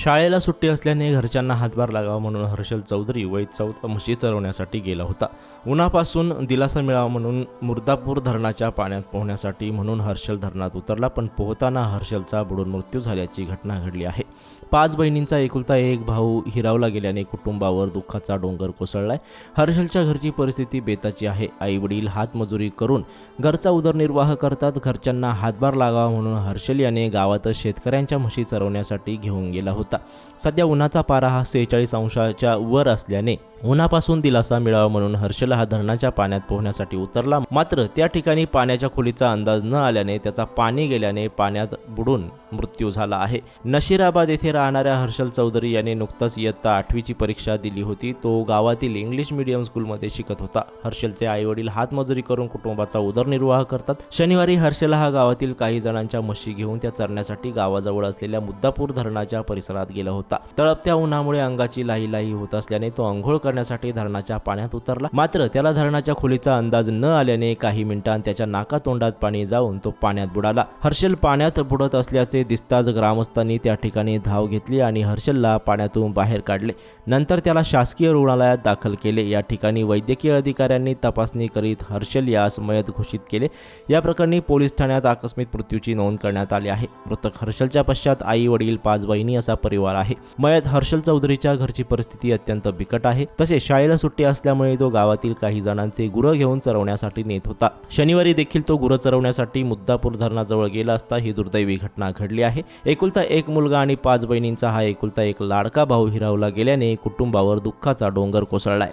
शाळेला सुट्टी असल्याने घरच्यांना हातभार लागावा म्हणून हर्षल चौधरी वय 14 म्हशी चरवण्यासाठी गेला होता. उन्हापासून दिलासा मिळावा म्हणून मुर्दापूर धरणाच्या पाण्यात पोहण्यासाठी म्हणून हर्षल धरणात उतरला, पण पोहताना हर्षलचा बुडून मृत्यू झाल्याची घटना घडली आहे. 5 बहिणींचा एकुलता एक भाऊ हिरावला गेल्याने कुटुंबावर दुःखाचा डोंगर कोसळलाय. हर्षलच्या घरची परिस्थिती बेताची आहे. आई वडील हातमजुरी करून घरचा उदरनिर्वाह करतात. घरच्यांना हातभार लागावा म्हणून हर्षल याने गावातच शेतकऱ्यांच्या म्हशी चरवण्यासाठी घेऊन गेला होता. सध्या उन्हाचा पारा हा 46 अंशाच्या वर असल्याने उन्हापासून दिलासा मिळावा म्हणून हर्षल हा धरणाच्या पाण्यात पोहण्यासाठी उतरला. मात्र त्या ठिकाणी पाण्याच्या खोलीचा अंदाज न आल्याने त्याचा पाणी गेल्याने पाण्यात बुडून मृत्यू झाला आहे. नशिराबाद येथे राहणाऱ्या हर्षल चौधरी याने नुकताच इयत्ता 8वीची परीक्षा दिली होती. तो गावातील इंग्लिश मीडियम स्कूलमध्ये शिकत होता. हर्षलचे आई वडील हातमजुरी करून कुटुंबाचा उदरनिर्वाह करतात. शनिवारी हर्षल हा गावातील काही जणांच्या म्हशी घेऊन त्या चरण्यासाठी गावाजवळ असलेल्या मुर्दापूर धरणाच्या परिसरात गेला होता. तळपत्या उन्हामुळे अंगाची लाही होत असल्याने तो अंघोळ करण्यासाठी धरणाच्या पाण्यात उतरला. मात्र त्याला धरणाच्या खोलीचा अंदाज न आल्याने काही मिनिटांत त्याच्या नाकातोंडात पाणी जाऊन तो पाण्यात बुडाला. हर्षल पाण्यात बुडत असल्याचे दिसताच ग्रामस्थांनी त्या ठिकाणी धाव घेतली आणि हर्षलला पाण्यातून बाहेर काढले. नंतर त्याला शासकीय रुग्णालयात दाखल केले. या ठिकाणी वैद्यकीय अधिकाऱ्यांनी तपासणी करीत हर्षल यास मयत घोषित केले. या प्रकरणी पोलीस ठाण्यात आकस्मिक मृत्यूची नोंद करण्यात आली आहे. मृतक हर्षलच्या पश्चात आई वडील 5 बहिणी असा परिवार आहे. मयत हर्षल चौधरीच्या घरची परिस्थिती अत्यंत बिकट आहे. तसेच शाळेला सुट्टी असल्यामुळे तो गावातील काही जणांचे गुरं घेऊन चरवण्यासाठी नेत होता. शनिवारी देखील तो गुरं चरवण्यासाठी मुर्दापूर धरणाजवळ गेला असता ही दुर्दैवी घटना घडली आहे. एकुलता एक मुलगा आणि 5 बहिणींचा हा एकुलता एक लाडका भाऊ हिरावला गेल्याने कुटुंबावर दुःखाचा डोंगर कोसळलाय.